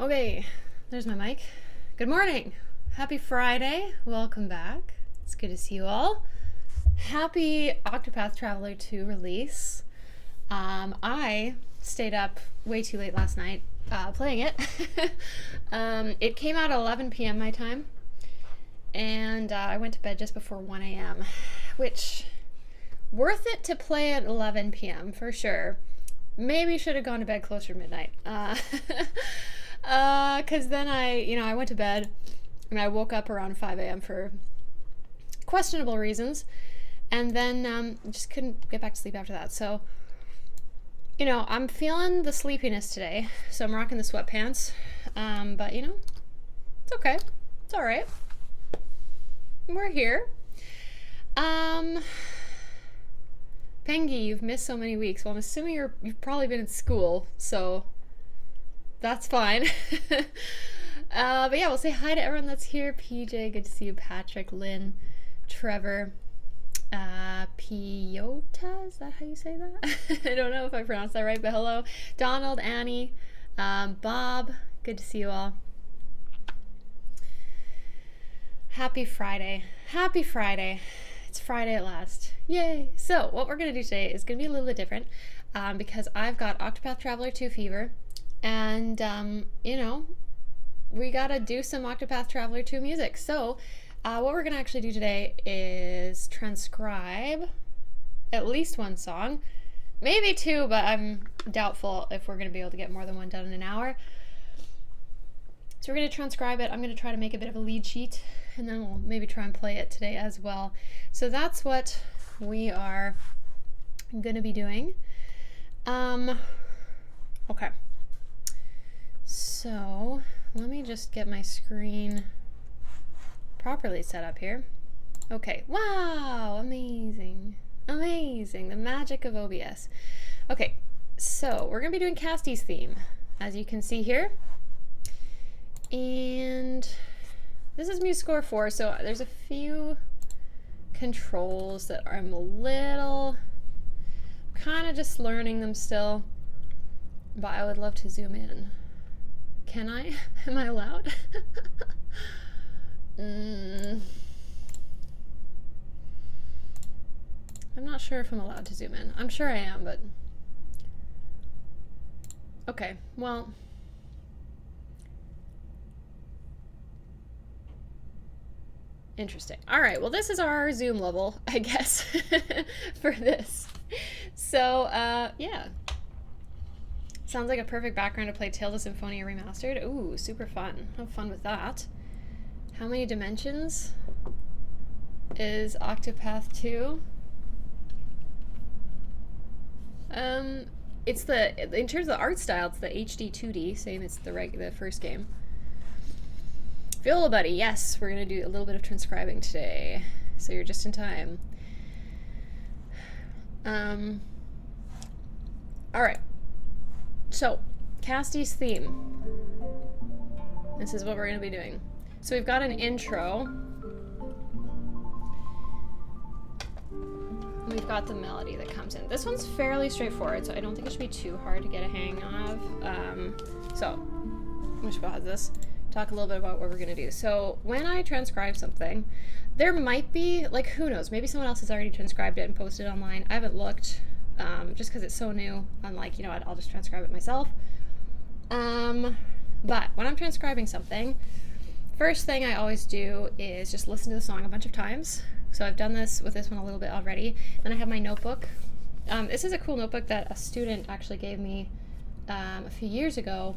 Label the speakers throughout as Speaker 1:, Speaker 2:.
Speaker 1: Okay, there's my mic. Good morning. Happy Friday. Welcome back. It's good to see you all. Happy Octopath Traveler 2 release. I stayed up way too late last night playing it. It came out at 11 p.m. my time, and I went to bed just before 1 a.m., which, worth it to play at 11 p.m. for sure. Maybe should have gone to bed closer to midnight. Because then I went to bed and I woke up around 5 a.m. for questionable reasons, and then just couldn't get back to sleep after that. So, I'm feeling the sleepiness today, so I'm rocking the sweatpants, but it's okay. It's all right. We're here. Pengi, you've missed so many weeks. Well, I'm assuming you've probably been in school, so that's fine. But yeah, we'll say hi to everyone that's here. PJ, good to see you. Patrick, Lynn, Trevor, Piota, is that how you say that? I don't know if I pronounced that right, but hello. Donald, Annie, Bob, good to see you all. Happy Friday. Happy Friday. It's Friday at last. Yay! So what we're going to do today is going to be a little bit different because I've got Octopath Traveler 2 fever, and we got to do some Octopath Traveler 2 music. So what we're going to actually do today is transcribe at least one song, maybe two, but I'm doubtful if we're going to be able to get more than one done in an hour. So we're going to transcribe it. I'm going to try to make a bit of a lead sheet, and then we'll maybe try and play it today as well. So that's what we are going to be doing. Okay. So let me just get my screen properly set up here. Okay. Wow. Amazing. Amazing. The magic of OBS. Okay. So we're going to be doing Casty's theme, as you can see here. And this is MuseScore 4, so there's a few controls that I'm kind of just learning them still, but I would love to zoom in. Can I? Am I allowed? I'm not sure if I'm allowed to zoom in. I'm sure I am, but okay, well, interesting. All right, well, this is our zoom level, I guess, for this. So, yeah. Sounds like a perfect background to play Tales of Symphonia Remastered. Ooh, super fun. Have fun with that. How many dimensions is Octopath 2? It's in terms of the art style, it's the HD 2D, same as the first game. Viola Buddy, yes, we're going to do a little bit of transcribing today, so you're just in time. Alright, so, Casty's theme. This is what we're going to be doing. So we've got an intro. We've got the melody that comes in. This one's fairly straightforward, so I don't think it should be too hard to get a hang of. So, I'm just going to pause this. Talk a little bit about what we're going to do. So when I transcribe something, there might be, like, who knows, maybe someone else has already transcribed it and posted it online. I haven't looked, just because it's so new. I'm like, you know what, I'll just transcribe it myself. But when I'm transcribing something, first thing I always do is just listen to the song a bunch of times. So I've done this with this one a little bit already. Then I have my notebook. This is a cool notebook that a student actually gave me a few years ago,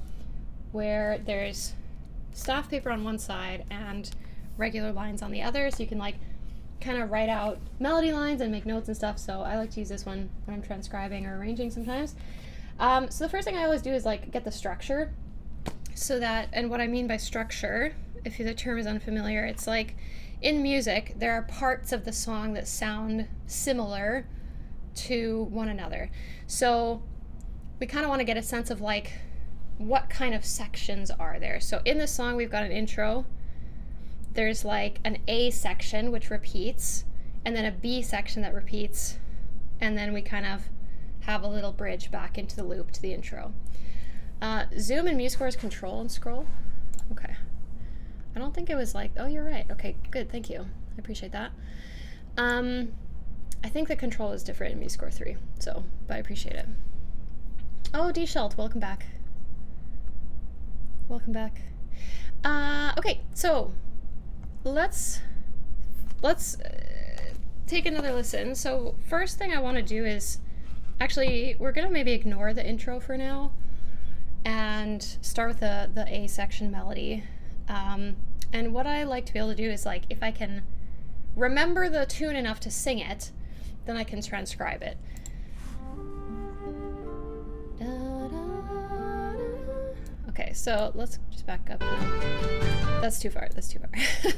Speaker 1: where there's staff paper on one side and regular lines on the other, so you can like kind of write out melody lines and make notes and stuff. So I like to use this one when I'm transcribing or arranging sometimes. So the first thing I always do is like get the structure, so that, and what I mean by structure, if the term is unfamiliar, it's like in music there are parts of the song that sound similar to one another. So we kind of want to get a sense of like what kind of sections are there. So in this song we've got an intro, there's like an A section which repeats, and then a B section that repeats, and then we kind of have a little bridge back into the loop to the intro. Zoom and MuseScore is control and scroll. Okay. I don't think it was like, oh, you're right. Okay, good, thank you. I appreciate that. I think the control is different in MuseScore 3, so, but I appreciate it. Oh, D-Shelt, welcome back. Welcome back. Okay, so let's take another listen. So first thing I want to do is, actually, we're gonna maybe ignore the intro for now and start with the A section melody. And what I like to be able to do is, like, if I can remember the tune enough to sing it, then I can transcribe it. Okay, so let's just back up now. That's too far, that's too far.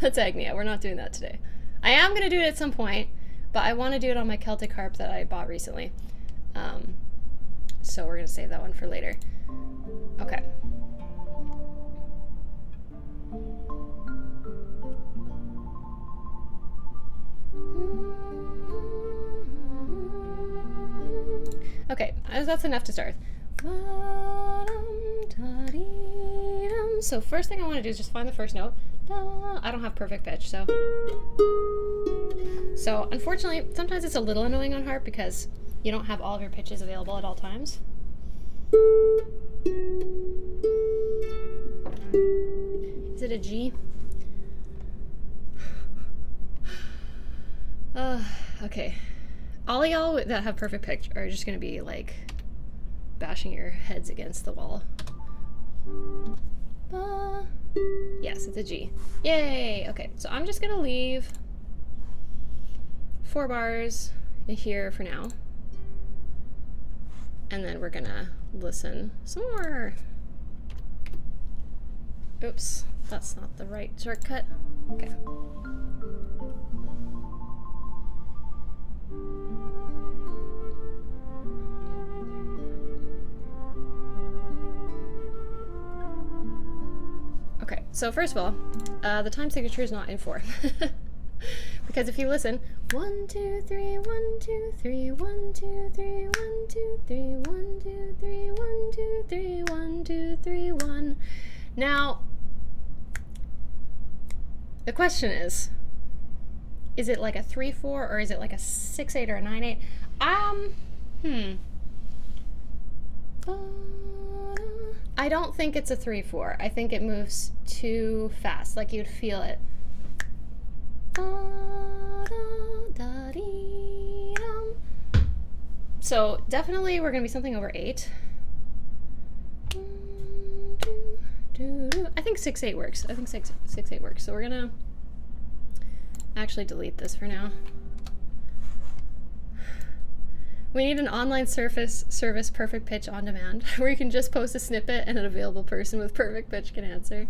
Speaker 1: That's Agnia, we're not doing that today. I am gonna do it at some point, but I wanna do it on my Celtic harp that I bought recently. So we're gonna save that one for later. Okay. Okay, that's enough to start. So first thing I want to do is just find the first note. I don't have perfect pitch, so unfortunately sometimes it's a little annoying on harp because you don't have all of your pitches available at all times. Is it a G? Okay. All y'all that have perfect pitch are just gonna be like bashing your heads against the wall. Yes, it's a G. Yay! Okay, so I'm just gonna leave 4 bars here for now. And then we're gonna listen some more. Oops, that's not the right shortcut. Okay. Okay, so first of all, the time signature is not in 4. Because if you listen, 1, 2, 3, 1, 2, 3, 1, 2, 3, 1, 2, 3, 1, 2, 3, 1, 2, 3, 1, 2, 3, 1. Now, the question is it like a 3-4 or is it like a 6-8 or a 9-8? I don't think it's a 3-4. I think it moves too fast, like you'd feel it. So definitely we're gonna be something over 8. I think 6-8 works. I think 6-8 works. So we're gonna actually delete this for now. We need an online service perfect pitch on demand where you can just post a snippet and an available person with perfect pitch can answer.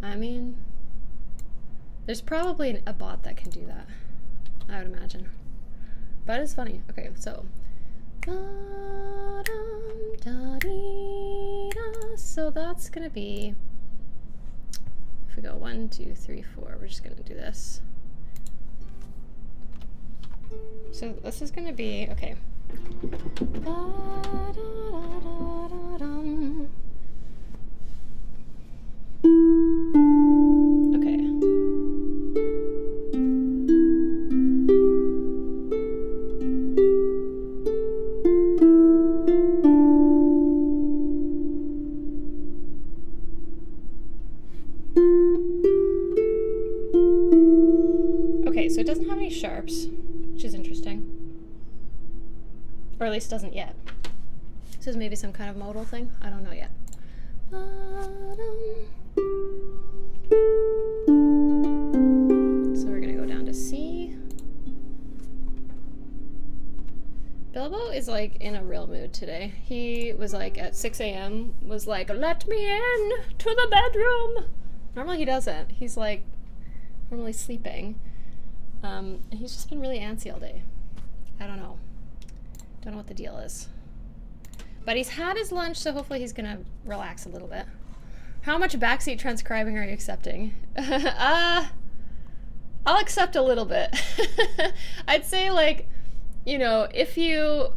Speaker 1: I mean, there's probably a bot that can do that, I would imagine. But it's funny. Okay, so. So that's gonna be, if we go 1, 2, 3, 4, we're just gonna do this. So this is gonna be, okay. So it doesn't have any sharps, which is interesting. Or at least doesn't yet. This is maybe some kind of modal thing. I don't know yet. So we're gonna go down to C. Bilbo is like in a real mood today. He was like at 6 a.m. was like, let me in to the bedroom. Normally he doesn't. He's like normally sleeping. And he's just been really antsy all day. I don't know. Don't know what the deal is. But he's had his lunch, so hopefully he's gonna relax a little bit. How much backseat transcribing are you accepting? I'll accept a little bit. I'd say like you know, if you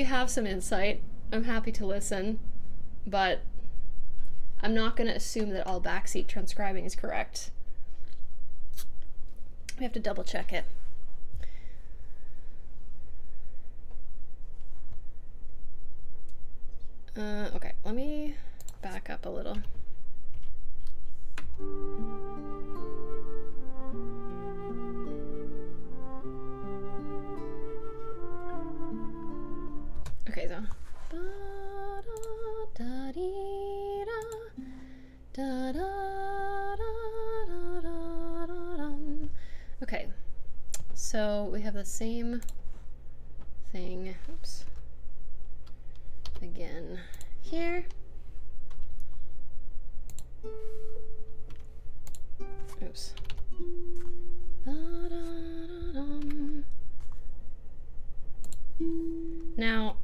Speaker 1: have some insight, I'm happy to listen, but I'm not going to assume that all backseat transcribing is correct. We have to double check it. Okay, let me back up a little. Okay, so. Okay, so we have the same thing. Oops. Again here. Oops. Now,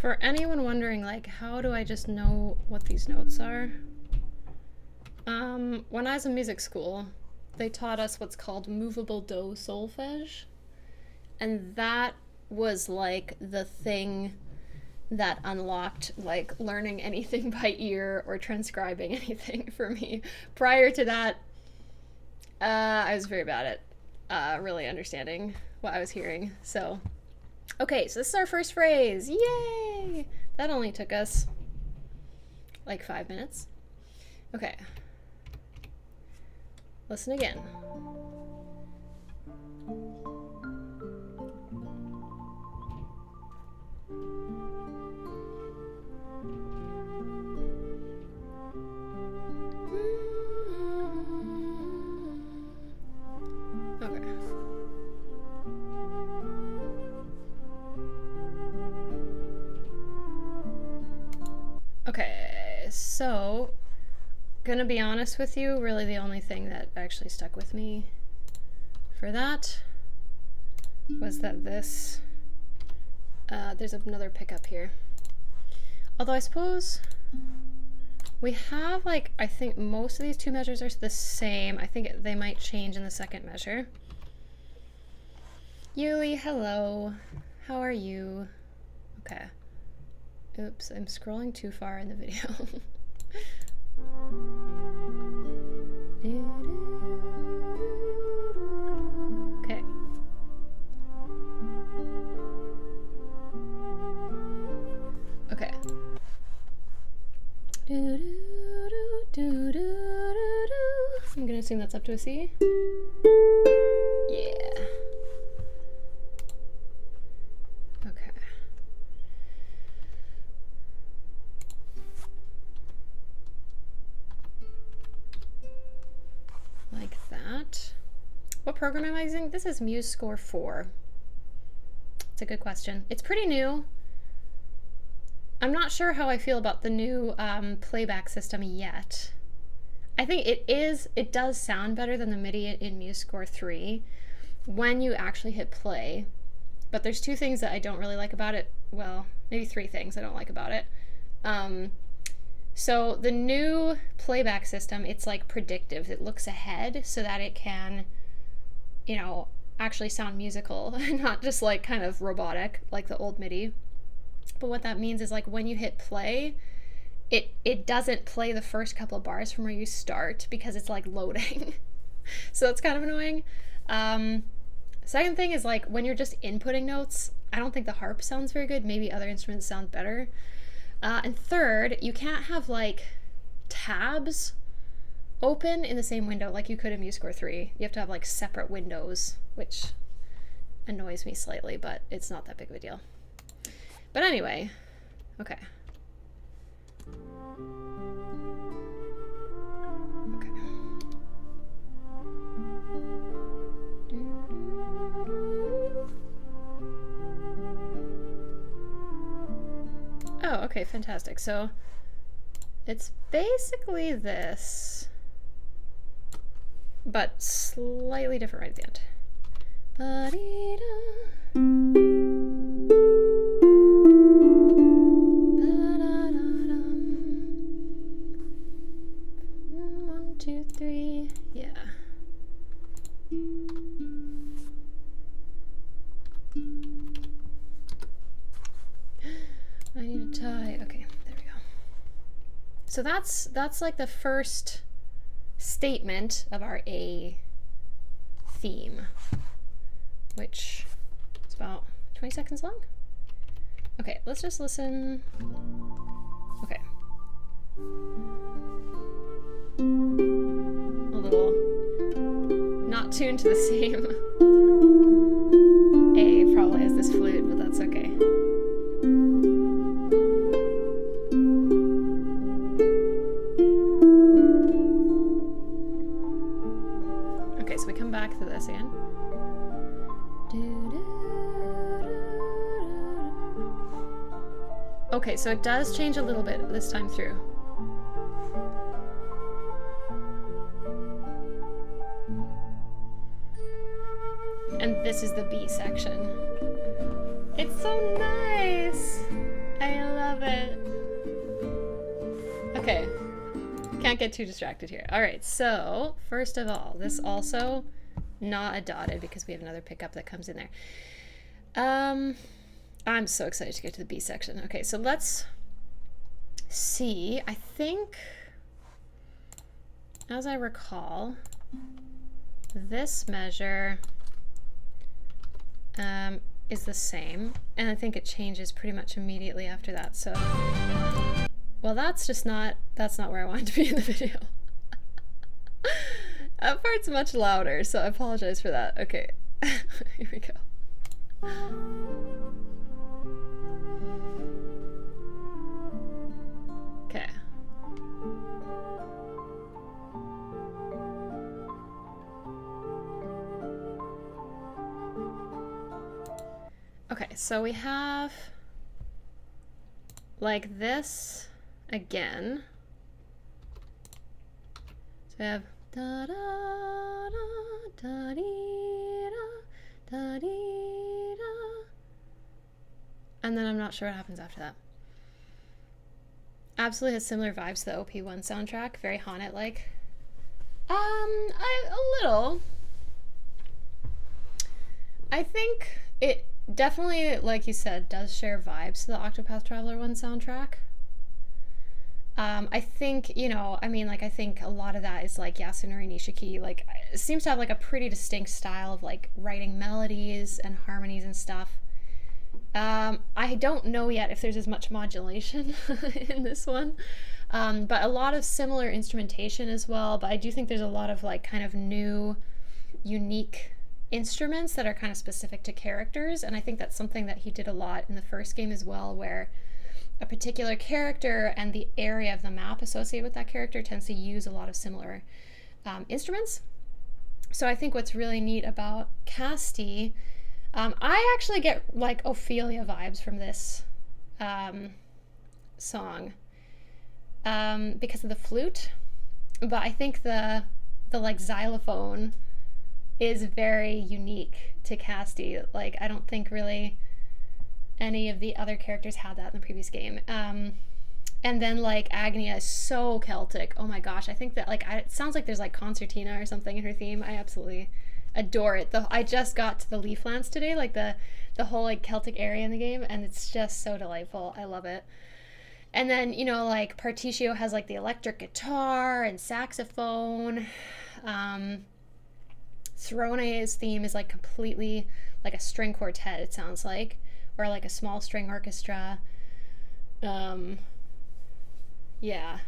Speaker 1: for anyone wondering, like, how do I just know what these notes are? When I was in music school, they taught us what's called movable do solfege, and that was like the thing that unlocked like learning anything by ear or transcribing anything for me. Prior to that, I was very bad at really understanding what I was hearing. So, okay, so this is our first phrase. Yay! That only took us like 5 minutes. Okay. Listen again. Okay. Okay, so gonna be honest with you, really the only thing that actually stuck with me for that was that this, there's another pickup here. Although I suppose we have, like, I think most of these two measures are the same. I think they might change in the second measure. Yui, hello. How are you? Okay. Oops, I'm scrolling too far in the video. Okay. Okay. I'm gonna assume that's up to a C. Yeah. Okay. Like that. What program am I using? This is MuseScore 4. It's a good question. It's pretty new. I'm not sure how I feel about the new playback system yet. I think it does sound better than the MIDI in MuseScore 3 when you actually hit play. But there's two things that I don't really like about it. Well, maybe three things I don't like about it. So the new playback system, it's like predictive. It looks ahead so that it can, you know, actually sound musical and not just like kind of robotic like the old MIDI. But what that means is, like, when you hit play, it doesn't play the first couple of bars from where you start because it's like loading. So that's kind of annoying. Second thing is, like, when you're just inputting notes, I don't think the harp sounds very good. Maybe other instruments sound better. And third, you can't have like tabs open in the same window like you could in MuseScore 3. You have to have like separate windows, which annoys me slightly, but it's not that big of a deal. But anyway, okay. Okay. Oh, okay, fantastic. So it's basically this, but slightly different right at the end. One, two, three, yeah. So that's like the first statement of our A theme, which is about 20 seconds long. Okay, let's just listen. Okay. A little not tuned to the same A probably as this flute, but that's okay. Okay, so we come back to this again. Okay, so it does change a little bit this time through. And this is the B section. It's so nice! I love it. Okay, can't get too distracted here. All right, so first of all, this also not a dotted because we have another pickup that comes in there. I'm so excited to get to the B section. Okay, so let's see. I think, as I recall, this measure is the same, and I think it changes pretty much immediately after that. So, well, that's not where I wanted to be in the video. That part's much louder, so I apologize for that. Okay, here we go. Okay. Okay, so we have like this again. So we have da da da da dee da da dee da, and then I'm not sure what happens after that. Absolutely has similar vibes to the OP1 soundtrack, very Haunted-like. A little. I think it definitely, like you said, does share vibes to the Octopath Traveler 1 soundtrack. I think, you know, I mean, like, I think a lot of that is like Yasunori Nishiki, like, seems to have like a pretty distinct style of like writing melodies and harmonies and stuff. I don't know yet if there's as much modulation in this one, but a lot of similar instrumentation as well. But I do think there's a lot of like kind of new, unique instruments that are kind of specific to characters, and I think that's something that he did a lot in the first game as well, where a particular character and the area of the map associated with that character tends to use a lot of similar instruments. So I think what's really neat about Casti, I actually get like Ophelia vibes from this song because of the flute, but I think the like xylophone is very unique to Casti. Like, I don't think really any of the other characters had that in the previous game. And then like Agnia is so Celtic. Oh my gosh, I think that like it sounds like there's like concertina or something in her theme. I absolutely adore it. I just got to the Leaflands today, like the whole like Celtic area in the game, and it's just so delightful. I love it. And then, you know, like Particio has like the electric guitar and saxophone. Throne's theme is like completely like a string quartet, it sounds like, or like a small string orchestra. Yeah.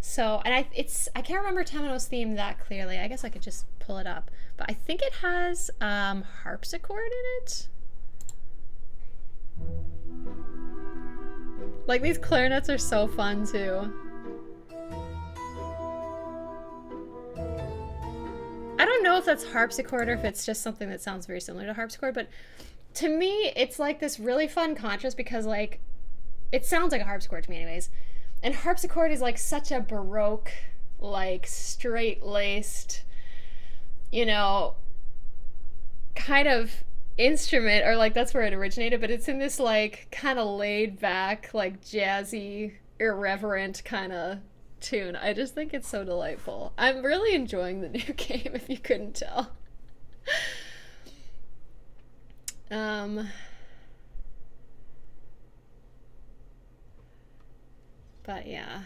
Speaker 1: So, and I can't remember Tamino's theme that clearly. I guess I could just pull it up, but I think it has harpsichord in it. Like, these clarinets are so fun too. I don't know if that's harpsichord or if it's just something that sounds very similar to harpsichord, but to me, it's like this really fun contrast because, like, it sounds like a harpsichord to me anyways. And harpsichord is like such a Baroque, like straight-laced, you know, kind of instrument, or like that's where it originated, but it's in this like kind of laid back, like jazzy, irreverent kind of tune. I just think it's so delightful. I'm really enjoying the new game, if you couldn't tell. But yeah.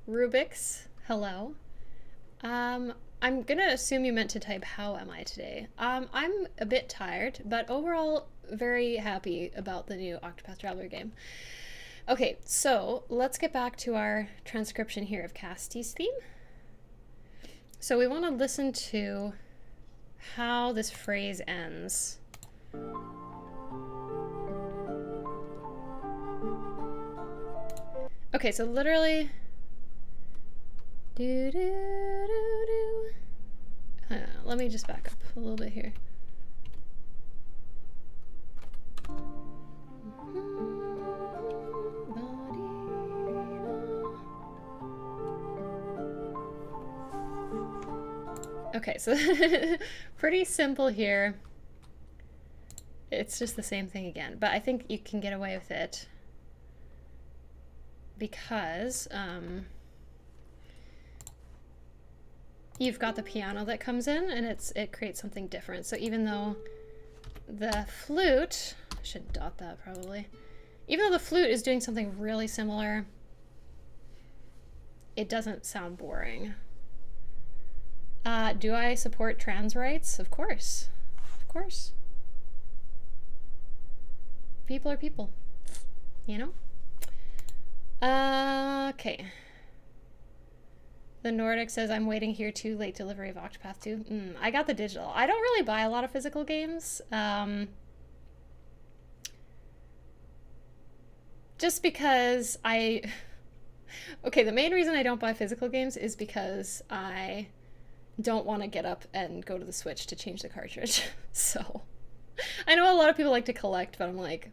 Speaker 1: Rubik's, hello. I'm gonna assume you meant to type how am I today. I'm a bit tired, but overall very happy about the new Octopath Traveler game. Okay, so let's get back to our transcription here of Cassie's theme. So we want to listen to how this phrase ends. Okay, so literally do do do do. Let me just back up a little bit here. Okay, so pretty simple here. It's just the same thing again, but I think you can get away with it because you've got the piano that comes in and it creates something different. So even though the flute, I should dot that probably, even though the flute is doing something really similar, it doesn't sound boring. Do I support trans rights? Of course. Of course. People are people, you know? Okay. The Nordic says, I'm waiting here too, late delivery of Octopath 2. I got the digital. I don't really buy a lot of physical games. Just because okay, the main reason I don't buy physical games is because I don't want to get up and go to the Switch to change the cartridge. So I know a lot of people like to collect, but I'm like,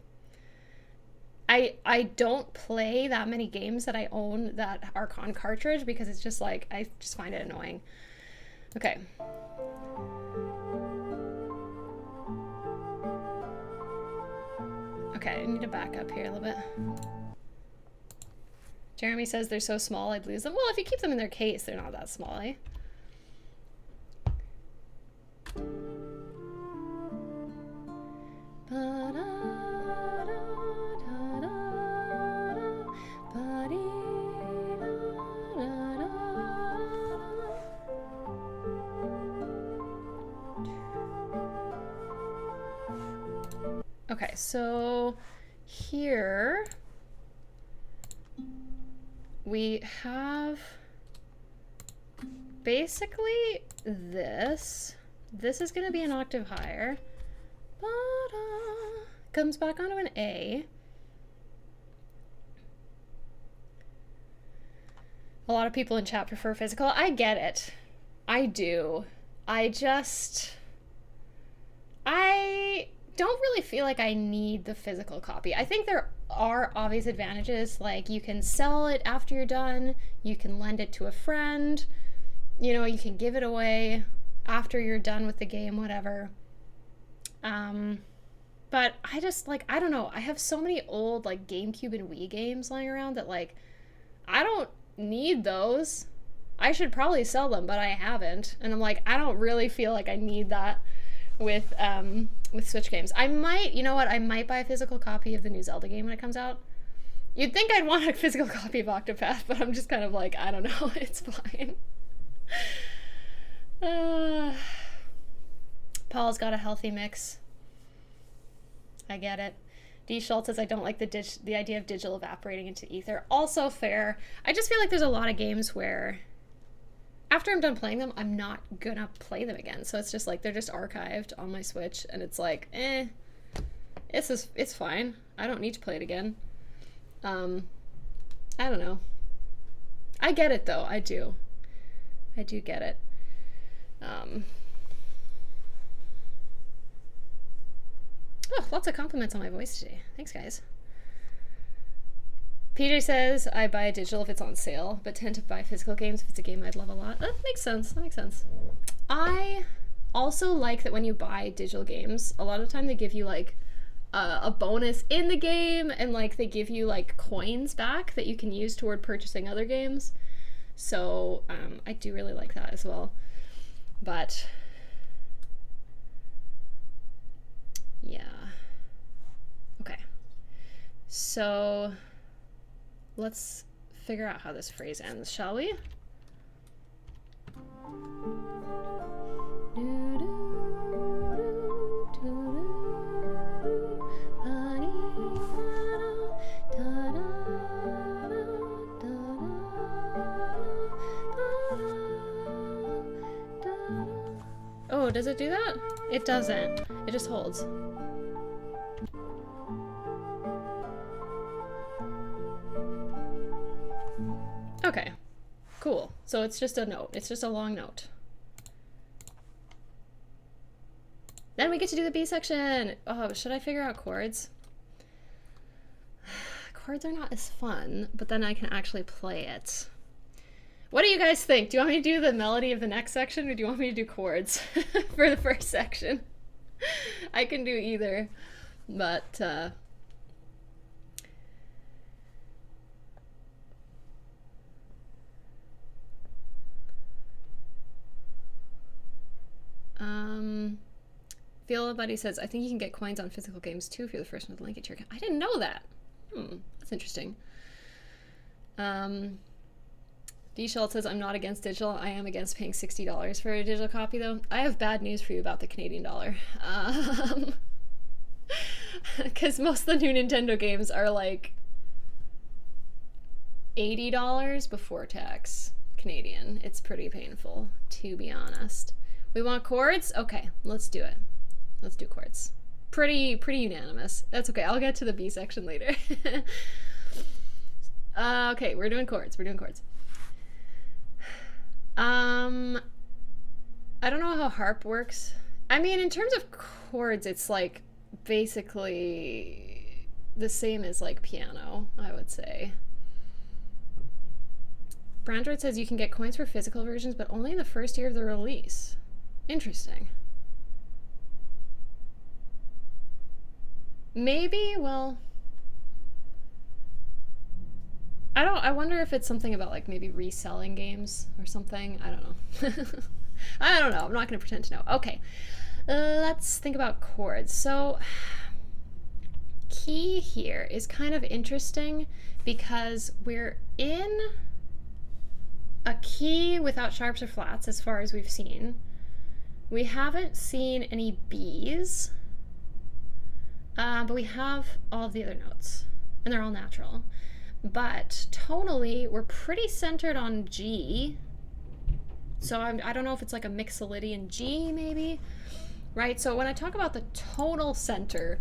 Speaker 1: I don't play that many games that I own that are on cartridge because it's just like, I just find it annoying. Okay. Okay, I need to back up here a little bit. Jeremy says they're so small I'd lose them. Well, if you keep them in their case, they're not that small, eh? Okay, so here we have basically this. This is going to be an octave higher. Comes back onto an A. A lot of people in chat prefer physical. I get it. I do. I don't really feel like I need the physical copy. I think there are obvious advantages, like you can sell it after you're done, you can lend it to a friend, you know, you can give it away after you're done with the game, whatever. But I just, like, I don't know, I have so many old, like, GameCube and Wii games lying around that, like, I don't need those. I should probably sell them, but I haven't. And I'm like, I don't really feel like I need that with Switch games. I might, you know what, I might buy a physical copy of the new Zelda game when it comes out. You'd think I'd want a physical copy of Octopath, but I'm just kind of like, I don't know, it's fine. Paul's got a healthy mix. I get it. D. Schultz says, I don't like the idea of digital evaporating into ether. Also fair. I just feel like there's a lot of games where after I'm done playing them, I'm not gonna play them again. So it's just like, they're just archived on my Switch, and it's like, it's fine. I don't need to play it again. I don't know. I get it though, I do. I do get it. Oh, lots of compliments on my voice today. Thanks, guys. PJ says, I buy a digital if it's on sale, but tend to buy physical games if it's a game I'd love a lot. That makes sense. That makes sense. I also like that when you buy digital games, a lot of the time they give you, like, a bonus in the game, and, like, they give you, like, coins back that you can use toward purchasing other games. So, I do really like that as well. But yeah. Okay. So let's figure out how this phrase ends, shall we? Oh, does it do that? It doesn't. It just holds. Okay, cool. So it's just a note. It's just a long note. Then we get to do the B section. Oh, should I figure out chords? Chords are not as fun, but then I can actually play it. What do you guys think? Do you want me to do the melody of the next section, or do you want me to do chords for the first section? I can do either, but Viola Buddy says, I think you can get coins on physical games too if you're the first one to link it to your account. I didn't know that. That's interesting. D-Shell says, I'm not against digital. I am against paying $60 for a digital copy, though. I have bad news for you about the Canadian dollar. Because most of the new Nintendo games are like $80 before tax Canadian. It's pretty painful, to be honest. We want chords? Okay, let's do it. Let's do chords. Pretty unanimous. That's okay. I'll get to the B section later. Okay, we're doing chords. We're doing chords. I don't know how harp works. I mean, in terms of chords, it's like basically the same as like piano, I would say. Brandroid says you can get coins for physical versions, but only in the first year of the release. Interesting. Maybe, well, I wonder if it's something about like maybe reselling games or something. I don't know. I don't know. I'm not going to pretend to know. Okay. Let's think about chords. So key here is kind of interesting because we're in a key without sharps or flats as far as we've seen. We haven't seen any Bs, but we have all of the other notes, and they're all natural. But tonally, we're pretty centered on G. So I don't know if it's like a Mixolydian G, maybe, right? So when I talk about the tonal center,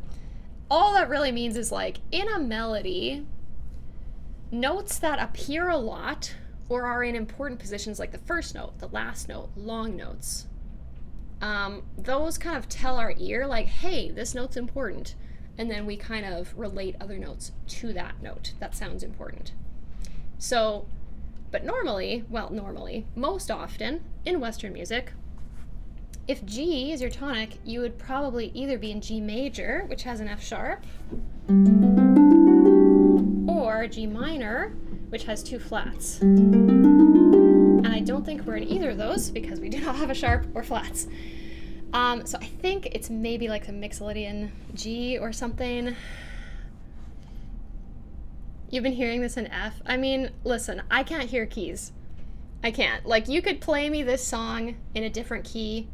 Speaker 1: all that really means is like in a melody, notes that appear a lot or are in important positions like the first note, the last note, long notes, those kind of tell our ear like, hey, this note's important. And then we kind of relate other notes to that note. That sounds important. So, but normally, most often in Western music, if G is your tonic, you would probably either be in G major, which has an F sharp, or G minor, which has two flats. And I don't think we're in either of those because we do not have a sharp or flats. So I think it's maybe like a Mixolydian G or something. You've been hearing this in F. I mean, listen, I can't hear keys. I can't. Like, you could play me this song in a different key,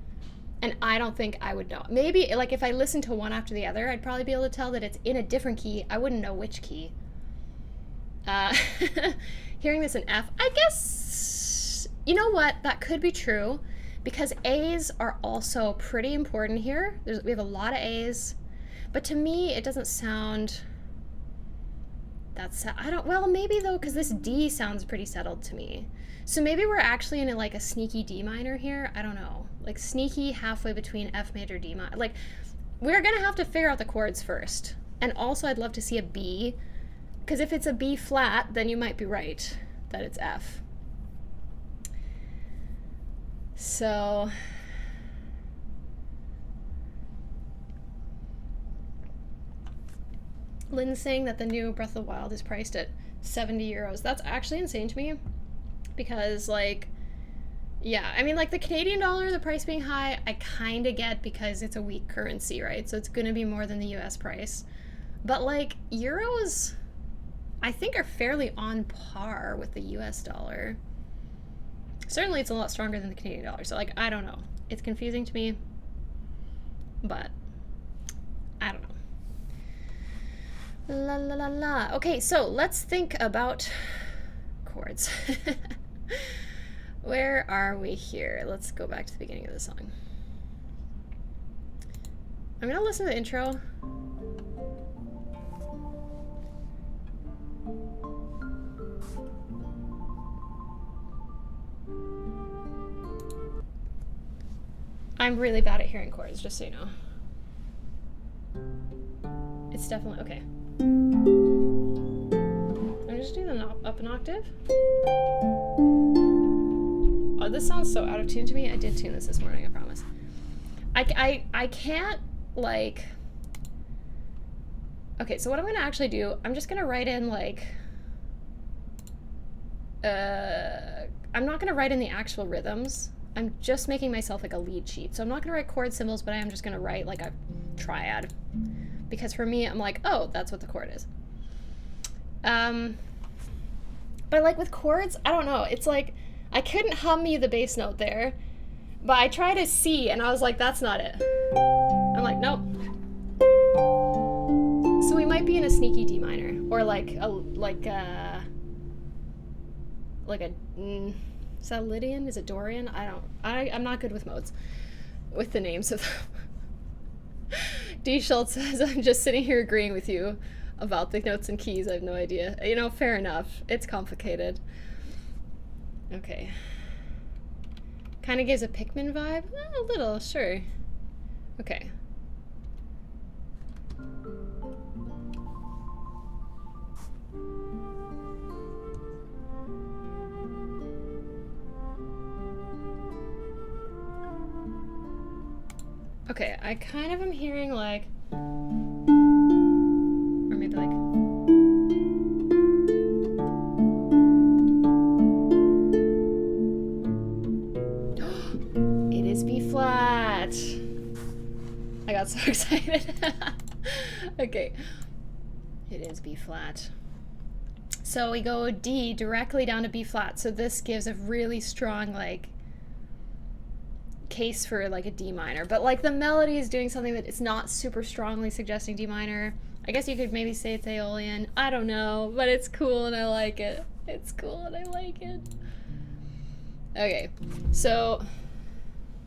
Speaker 1: and I don't think I would know. Maybe, like, if I listened to one after the other, I'd probably be able to tell that it's in a different key. I wouldn't know which key. Hearing this in F, I guess, you know what? That could be true. Because A's are also pretty important here. We have a lot of A's, but to me, it doesn't sound well, maybe though, because this D sounds pretty settled to me. So maybe we're actually in like a sneaky D minor here. I don't know, like sneaky halfway between F major, D minor. Like, we're gonna have to figure out the chords first. And also I'd love to see a B, because if it's a B flat, then you might be right that it's F. So Lynn's saying that the new Breath of the Wild is priced at 70 euros. That's actually insane to me because, like, yeah, I mean, like, the Canadian dollar, the price being high, I kind of get because it's a weak currency, right? So it's going to be more than the US price. But like euros, I think are fairly on par with the US dollar. Certainly it's a lot stronger than the Canadian dollar. So like, I don't know. It's confusing to me, but I don't know. La la la la. Okay, so let's think about chords. Where are we here? Let's go back to the beginning of the song. I'm gonna listen to the intro. I'm really bad at hearing chords, just so you know. It's definitely, okay. I'm just doing them up an octave. Oh, this sounds so out of tune to me. I did tune this morning, I promise. I can't, like... Okay, so what I'm gonna actually do, I'm just gonna write in, like... I'm not gonna write in the actual rhythms. I'm just making myself like a lead sheet. So I'm not gonna write chord symbols, but I am just gonna write like a triad. Because for me, I'm like, oh, that's what the chord is. But like with chords, I don't know. It's like, I couldn't hum you the bass note there, but I tried a C and I was like, that's not it. I'm like, nope. So we might be in a sneaky D minor, or like a is that Lydian? Is it Dorian? I'm not good with modes, with the names of them. D. Schultz says, I'm just sitting here agreeing with you about the notes and keys. I have no idea. You know, fair enough. It's complicated. Okay. Kind of gives a Pikmin vibe? A little, sure. Okay. Okay, I kind of am hearing like, or maybe like, it is B flat. I got so excited. Okay, it is B flat. So we go D directly down to B flat. So this gives a really strong like case for like a D minor, but like the melody is doing something that it's not super strongly suggesting D minor. I guess you could maybe say it's Aeolian. I don't know, but it's cool and I like it. It's cool and I like it. Okay, so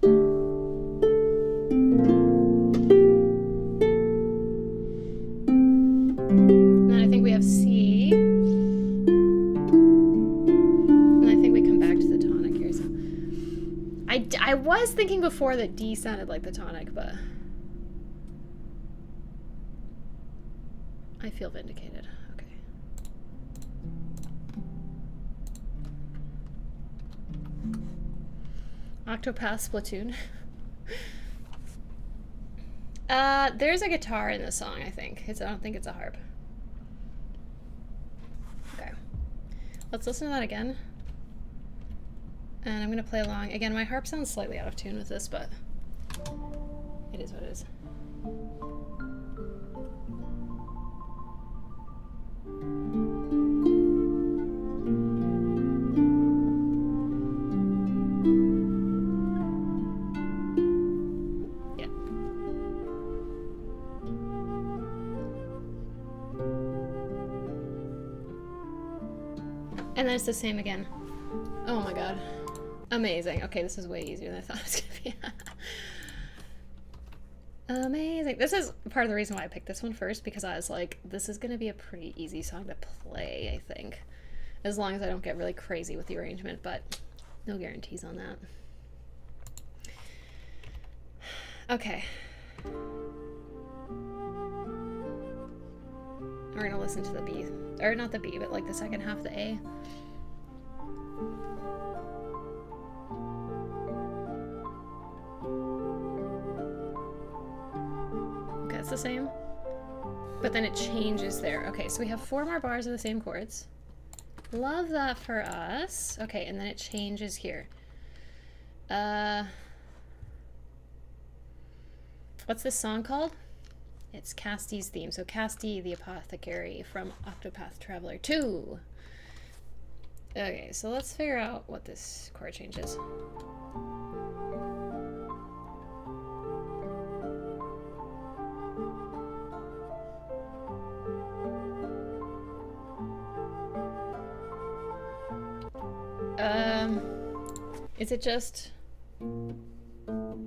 Speaker 1: then I think we have C, and I think we come back to the tonic here. So I was thinking before that D sounded like the tonic, but I feel vindicated. Okay. Octopath Splatoon. There's a guitar in this song, I think. I don't think it's a harp. Okay. Let's listen to that again. And I'm going to play along. Again, my harp sounds slightly out of tune with this, but it is what it is. Yeah. And then it's the same again. Oh my god. Amazing. Okay, this is way easier than I thought it was gonna be. Amazing. This is part of the reason why I picked this one first, because I was like, this is gonna be a pretty easy song to play, I think. As long as I don't get really crazy with the arrangement, but no guarantees on that. Okay. We're gonna listen to the B. Or not the B, but like the second half of the A. It's the same, but then it changes there. Okay, so we have 4 more bars of the same chords. Love that for us. Okay, and then it changes here. What's this song called? It's Casty's theme. So Casty the Apothecary from Octopath Traveler 2. Okay, so let's figure out what this chord change is. Is it just...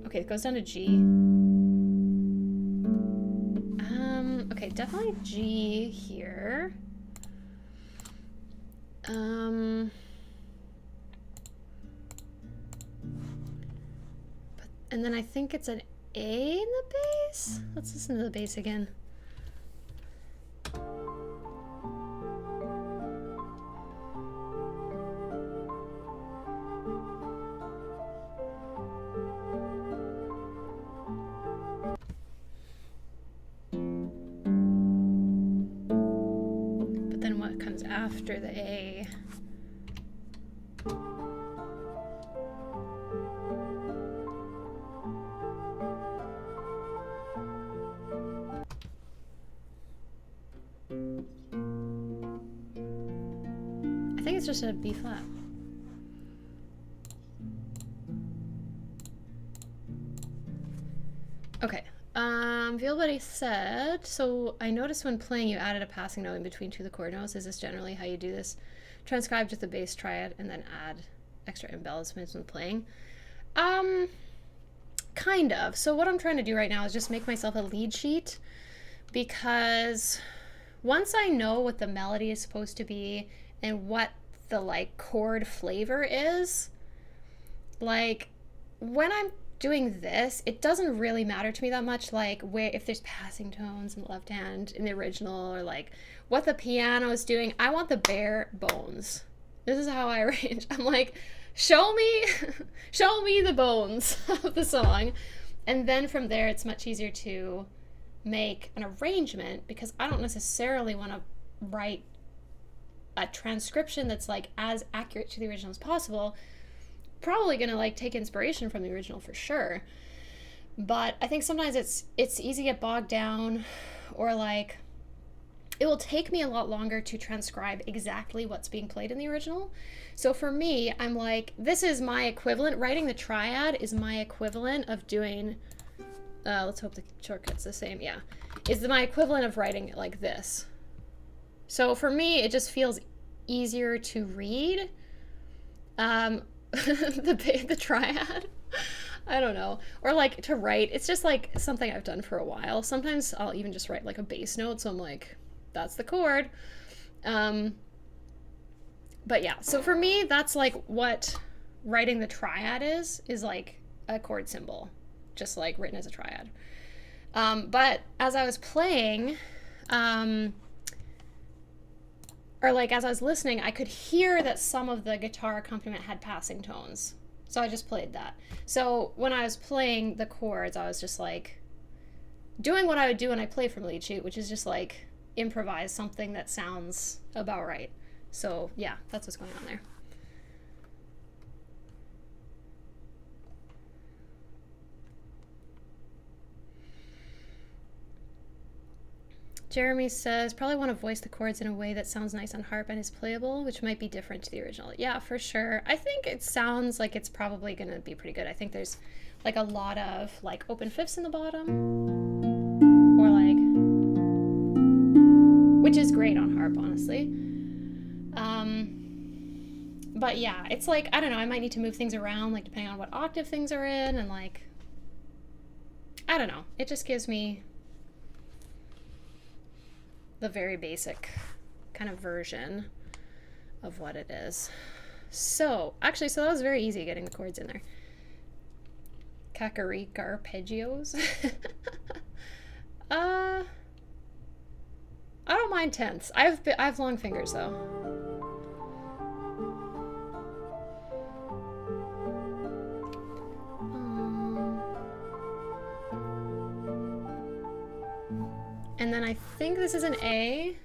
Speaker 1: Okay, it goes down to G. Okay, definitely G here. And then I think it's an A in the bass? Let's listen to the bass again. But then what comes after the A? I think it's just a B flat. Okay. Feel what he said. So I noticed when playing you added a passing note in between two of the chord notes. Is this generally how you do this? Transcribe just the bass triad and then add extra embellishments when playing. Kind of. So what I'm trying to do right now is just make myself a lead sheet, because once I know what the melody is supposed to be and what the like chord flavor is, like when I'm doing this, it doesn't really matter to me that much, like where if there's passing tones in the left hand in the original, or like what the piano is doing. I want the bare bones. This is how I arrange. I'm like, show me the bones of the song, and then from there it's much easier to make an arrangement, because I don't necessarily want to write a transcription that's like as accurate to the original as possible. Probably gonna like take inspiration from the original for sure, but I think sometimes it's easy to get bogged down, or like it will take me a lot longer to transcribe exactly what's being played in the original. So for me, I'm like, this is my equivalent. Writing the triad is my equivalent of doing let's hope the shortcut's the same. Yeah, is my equivalent of writing it like this. So for me, it just feels easier to read the triad. I don't know, or like to write. It's just like something I've done for a while. Sometimes I'll even just write like a bass note, so I'm like, that's the chord. But yeah, so for me, that's like what writing the triad is like a chord symbol, just like written as a triad. But as I was playing, or like as I was listening, I could hear that some of the guitar accompaniment had passing tones. So I just played that. So when I was playing the chords, I was just like doing what I would do when I play from a lead sheet, which is just like improvise something that sounds about right. So yeah, that's what's going on there. Jeremy says, probably want to voice the chords in a way that sounds nice on harp and is playable, which might be different to the original. Yeah, for sure. I think it sounds like it's probably going to be pretty good. I think there's like a lot of like open fifths in the bottom, or like, which is great on harp, honestly. But yeah, it's like, I don't know, I might need to move things around, like depending on what octave things are in, and like, I don't know. It just gives me the very basic kind of version of what it is. So actually, so that was very easy getting the chords in there. Cacaric arpeggios. I don't mind tenths. I have long fingers though. And then I think this is an A,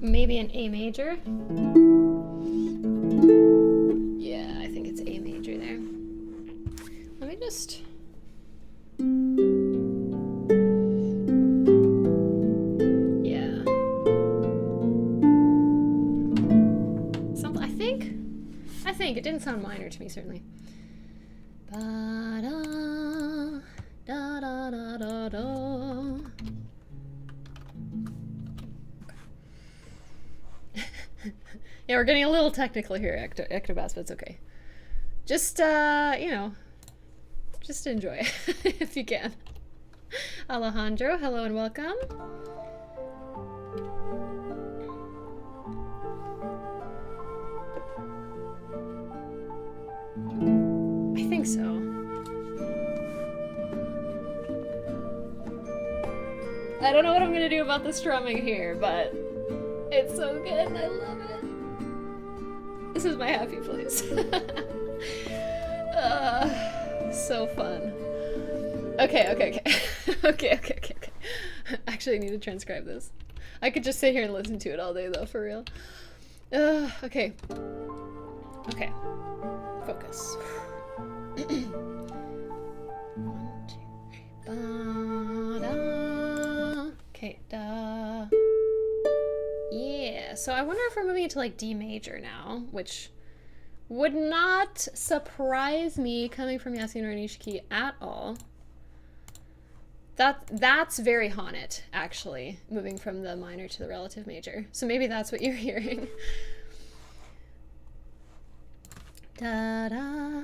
Speaker 1: maybe an A major. Yeah, I think it's A major there. Let me just... it didn't sound minor to me, certainly. Ba-da, da-da-da-da-da. Yeah, we're getting a little technical here, Octopath, but it's okay. Just, you know, just enjoy if you can. Alejandro, hello and welcome. I think so. I don't know what I'm gonna do about the strumming here, but it's so good. I love it. This is my happy place. So fun. Okay. Okay. Actually, I need to transcribe this. I could just sit here and listen to it all day, though, for real. Okay. Okay. Focus. 1, 2, 3. Ba-da. Okay, da. Yeah, so I wonder if we're moving into like D major now, which would not surprise me coming from Yasunori Nishiki at all. That's very Haunted, actually, moving from the minor to the relative major. So maybe that's what you're hearing. Da-da.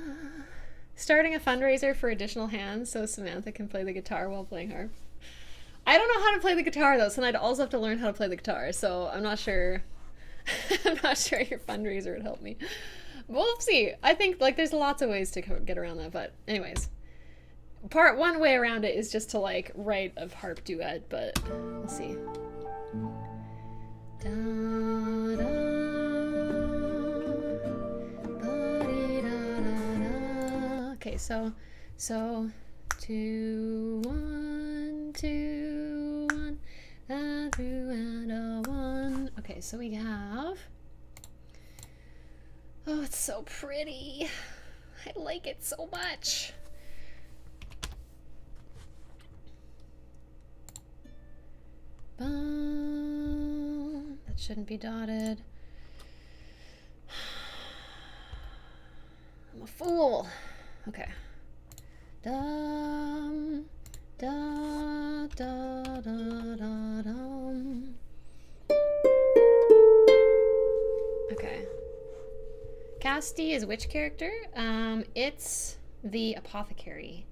Speaker 1: Starting a fundraiser for additional hands so Samantha can play the guitar while playing harp. I don't know how to play the guitar though, so I'd also have to learn how to play the guitar, so I'm not sure. I'm not sure your fundraiser would help me. We'll see. I think like there's lots of ways to get around that, but anyways. One way around it is just to like write a harp duet, but we'll see. Da, da, ba-dee-da-da-da. Okay, so 2 1 2 1 a 2 and a 1. Okay, so we have. Oh, it's so pretty. I like it so much. That shouldn't be dotted. I'm a fool. Okay. Dum, da, da, da, da, dum. Okay. Casti is which character? It's the apothecary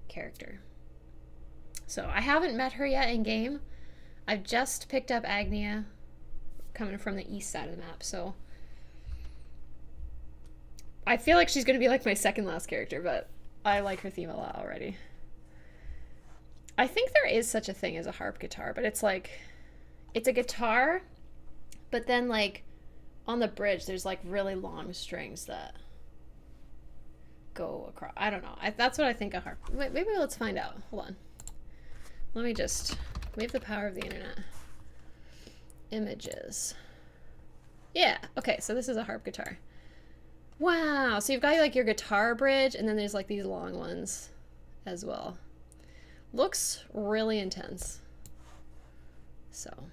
Speaker 1: character. So I haven't met her yet in game. I've just picked up Agnia coming from the east side of the map, so I feel like she's going to be like my second last character, but I like her theme a lot already. I think there is such a thing as a harp guitar, but it's like, it's a guitar, but then like on the bridge there's like really long strings that go across. I don't know. That's what I think a harp. Maybe let's find out. Hold on. Let me just. We have the power of the internet. Images. Yeah. Okay. So this is a harp guitar. Wow. So you've got like your guitar bridge, and then there's like these long ones as well. Looks really intense. So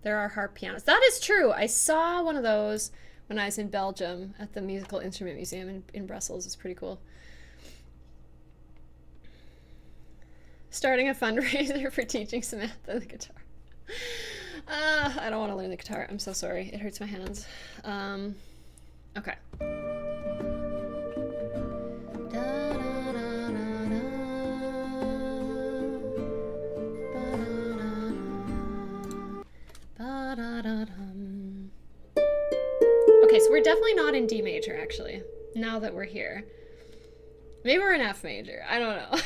Speaker 1: there are harp pianos. That is true. I saw one of those when I was in Belgium at the Musical Instrument Museum in Brussels. It's pretty cool. Starting a fundraiser for teaching Samantha the guitar. I don't want to learn the guitar. I'm so sorry. It hurts my hands. Okay. Okay, so we're definitely not in D major, actually, now that we're here. Maybe we're in F major. I don't know.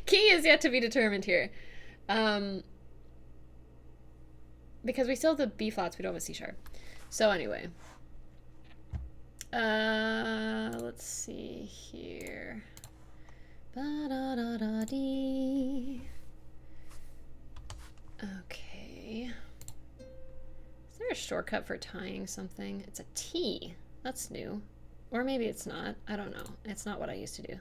Speaker 1: Key is yet to be determined here. Because we still have the B flats, we don't have a C sharp. So anyway. Let's see here. Ba-da-da-da-dee. Okay. Is there a shortcut for tying something? It's a T. That's new. Or maybe it's not. I don't know. It's not what I used to do.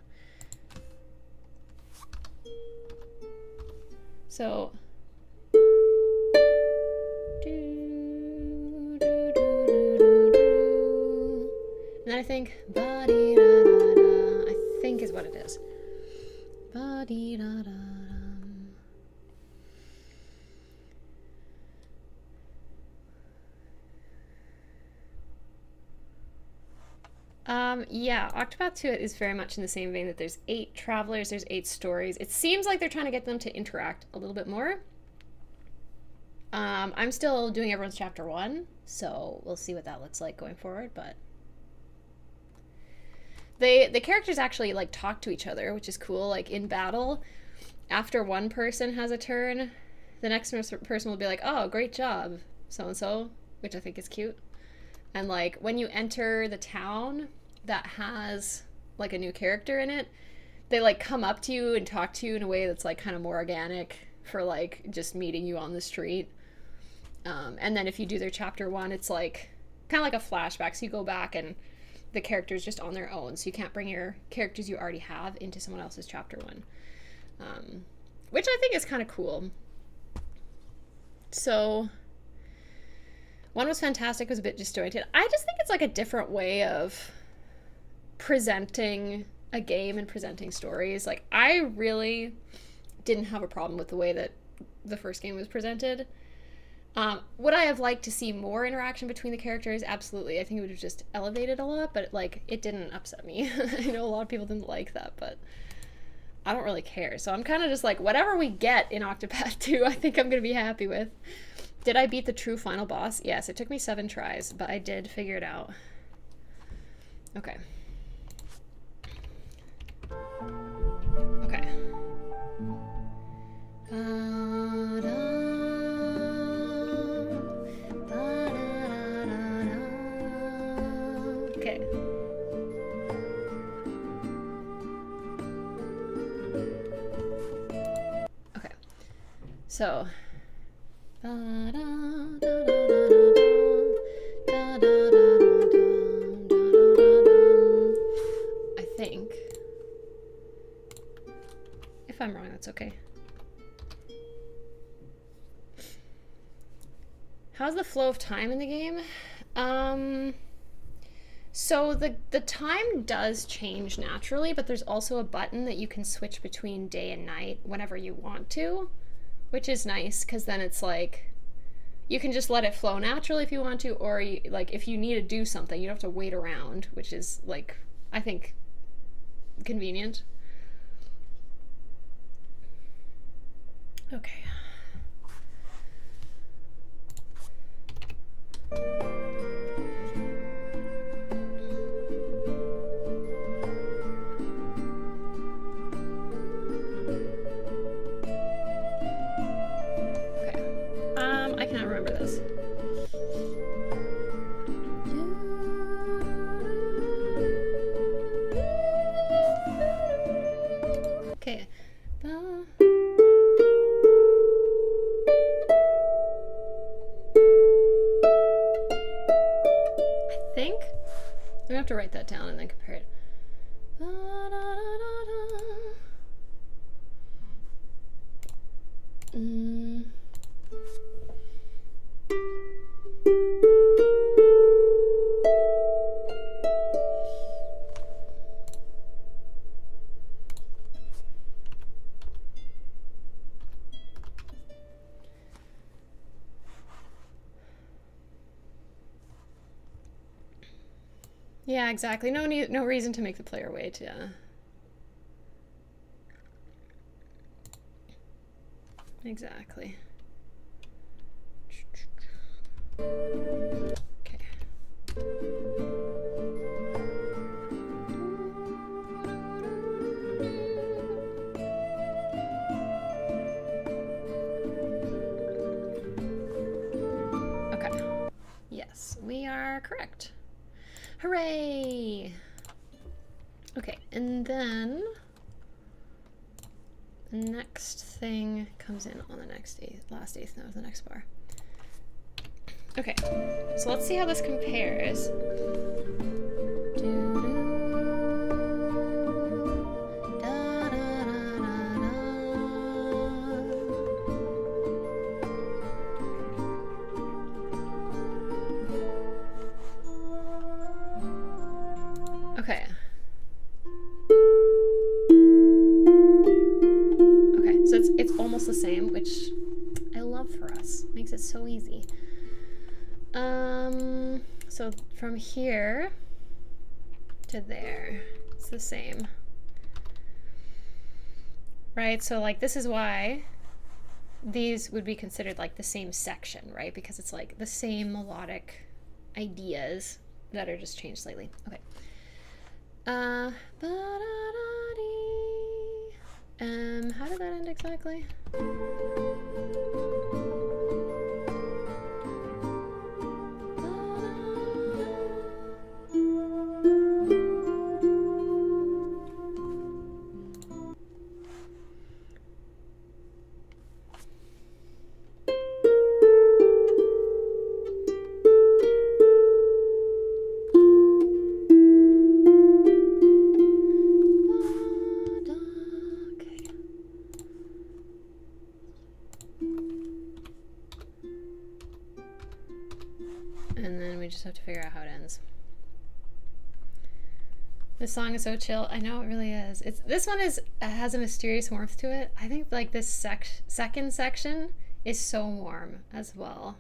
Speaker 1: So. think. Ba-dee-da-da-da, I think is what it is. Ba-dee-da-da-da. Yeah, Octopath 2 is very much in the same vein that there's 8 travelers, there's 8 stories. It seems like they're trying to get them to interact a little bit more. I'm still doing everyone's chapter 1, so we'll see what that looks like going forward, but the characters actually like talk to each other, which is cool. Like in battle, after one person has a turn, the next person will be like, "Oh, great job, so and so," which I think is cute. And like when you enter the town that has like a new character in it, they like come up to you and talk to you in a way that's like kind of more organic for like just meeting you on the street. And then if you do their chapter 1, it's like kind of like a flashback. So you go back and the character's just on their own. So you can't bring your characters you already have into someone else's chapter 1, which I think is kind of cool. So 1 was fantastic, was a bit disjointed. I just think it's like a different way of presenting a game and presenting stories. Like I really didn't have a problem with the way that the first game was presented. Would I have liked to see more interaction between the characters? Absolutely. I think it would have just elevated a lot, but like it didn't upset me. I know a lot of people didn't like that, but I don't really care. So I'm kind of just like, whatever we get in Octopath 2, I think I'm going to be happy with. Did I beat the true final boss? Yes, it took me 7 tries, but I did figure it out. Okay. Okay. Okay. Okay. So. I think. If I'm wrong, that's okay. How's the flow of time in the game? So the time does change naturally, but there's also a button that you can switch between day and night whenever you want to, which is nice because then it's like you can just let it flow naturally if you want to, or you, like if you need to do something, you don't have to wait around, which is like I think convenient. Okay. I cannot remember this. Okay. I think I'm gonna have to write that down and then compare it. Yeah, exactly. No reason to make the player wait. Yeah. Exactly. Okay. Okay. Yes, we are correct. Hooray! Okay, and then the next thing comes in on the next last eighth note of the next bar. Okay, so let's see how this compares. So it's almost the same, which I love for us. Makes it so easy. So from here to there, it's the same. Right, so like this is why these would be considered like the same section, right? Because it's like the same melodic ideas that are just changed slightly. Okay. How did that end exactly? And then we just have to figure out how it ends. This song is so chill. I know it really is. This one has a mysterious warmth to it. I think like this second section is so warm as well.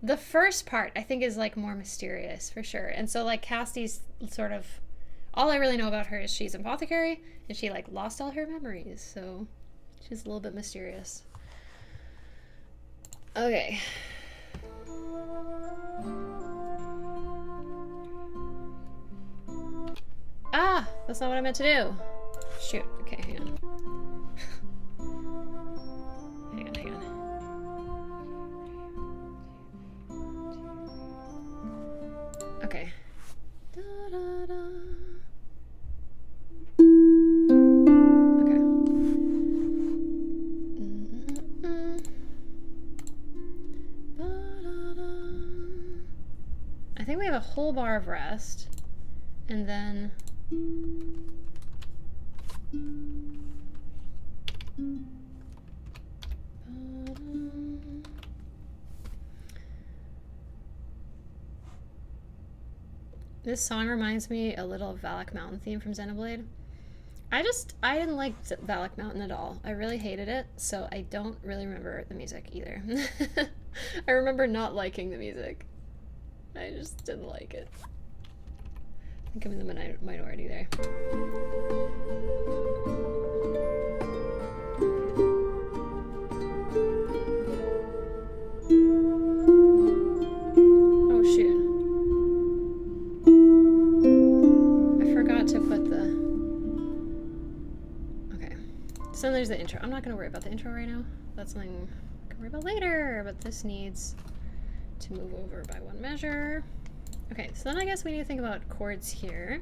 Speaker 1: The first part I think is like more mysterious for sure. And so like Cassie's sort of, all I really know about her is she's an apothecary and she like lost all her memories. So she's a little bit mysterious. Okay. Ah, that's not what I meant to do. Shoot. Okay, hang on. hang on. Okay. Da, da, da. Okay. Da, da, da. I think we have a whole bar of rest, and then this song reminds me a little of Valak Mountain theme from Xenoblade. I didn't like Valak Mountain at all. I really hated it, so I don't really remember the music either. I remember not liking the music. I just didn't like it. I think I'm in the minority there. Oh shoot. I forgot to put the... Okay. So there's the intro. I'm not going to worry about the intro right now. That's something I can worry about later, but this needs to move over by one measure. Okay, so then I guess we need to think about chords here.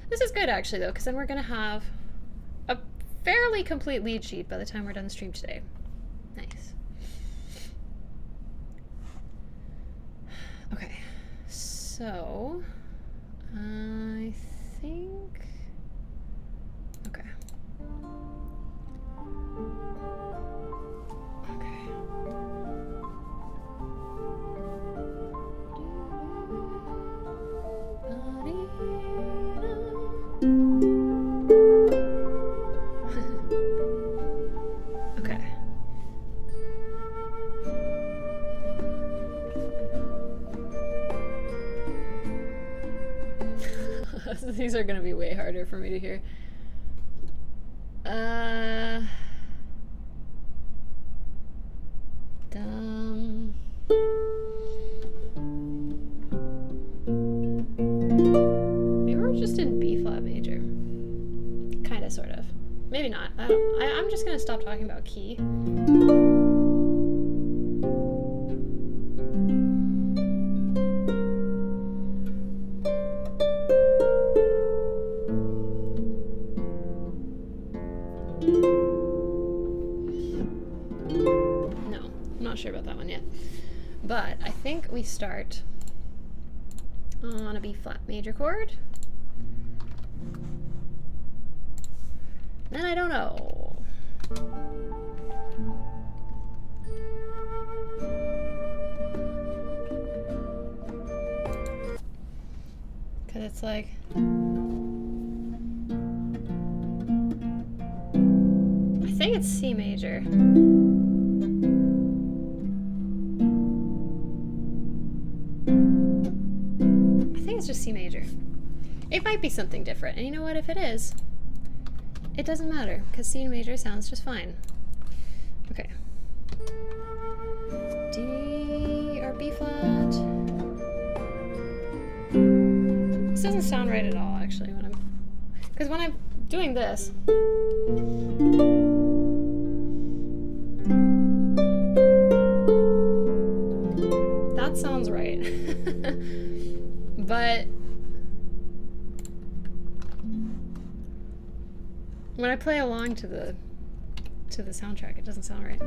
Speaker 1: This is good actually though, because then we're gonna have a fairly complete lead sheet by the time we're done the stream today. Nice. Okay, so I think, okay. Okay. These are gonna be way harder for me to hear. Maybe we're just in B flat major. Kinda, sort of. Maybe not. I'm just gonna stop talking about key. No, I'm not sure about that one yet. But I think we start on a B flat major chord. Then I don't know. Cause it's like think it's C major. I think it's just C major. It might be something different, and you know what, if it is, it doesn't matter, because C major sounds just fine. Okay. D or B flat. This doesn't sound right at all, actually, because when I'm doing this, that sounds right. But when I play along to the soundtrack, it doesn't sound right.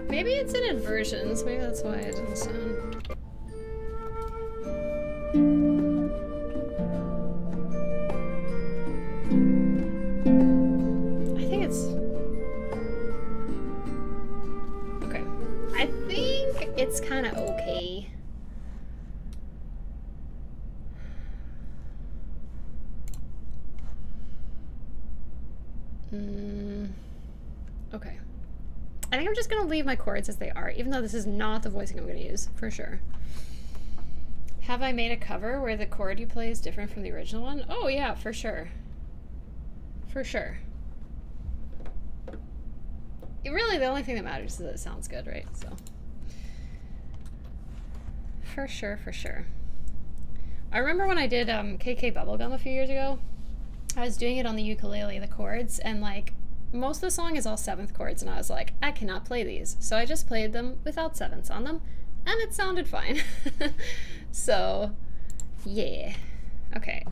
Speaker 1: Maybe it's in inversions. Maybe that's why it doesn't sound. I think it's okay. I think it's kind of okay. Okay. I think I'm just gonna leave my chords as they are, even though this is not the voicing I'm gonna use, for sure. Have I made a cover where the chord you play is different from the original one? Oh yeah, for sure. For sure. Really, the only thing that matters is that it sounds good, right? So. For sure, for sure. I remember when I did KK Bubblegum a few years ago, I was doing it on the ukulele, the chords, and like, most of the song is all 7th chords, and I was like, I cannot play these. So I just played them without 7ths on them, and it sounded fine. So, yeah. Okay.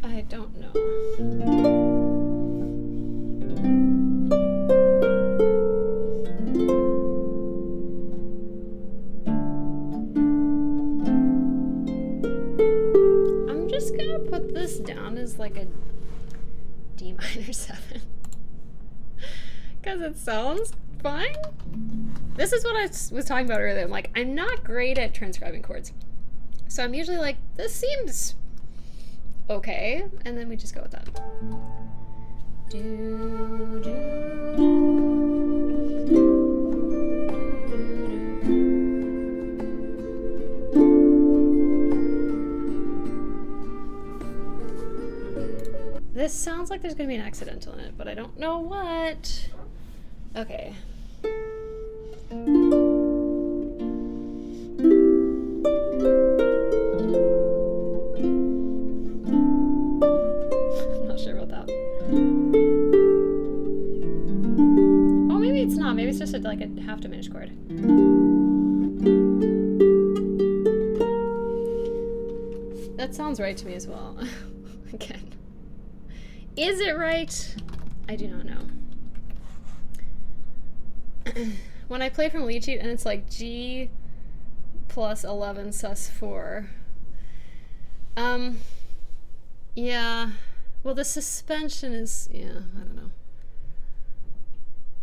Speaker 1: I don't know. I'm just gonna put this down as like a D minor 7 because it sounds fine. This is what I was talking about earlier. I'm like, I'm not great at transcribing chords, so I'm usually like, this seems okay, and then we just go with that. Do, do. This sounds like there's gonna be an accidental in it, but I don't know what. Okay. I'm not sure about that. Oh, maybe it's not. Maybe it's just like a half diminished chord. That sounds right to me as well. Again. Is it right? I do not know. When I play from lead sheet and it's like G plus 11 sus4. Yeah. Well, the suspension is, yeah, I don't know.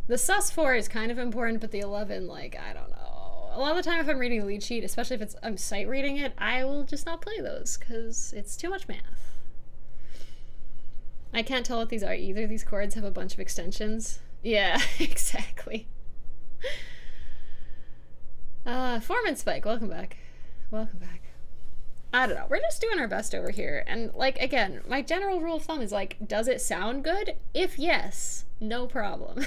Speaker 1: The sus4 is kind of important, but the 11, like, I don't know. A lot of the time if I'm reading a lead sheet, especially if I'm sight reading it, I will just not play those because it's too much math. I can't tell what these are either. These chords have a bunch of extensions. Yeah, exactly. Foreman Spike, welcome back. Welcome back. I don't know. We're just doing our best over here. And, like, again, my general rule of thumb is, like, does it sound good? If yes, no problem.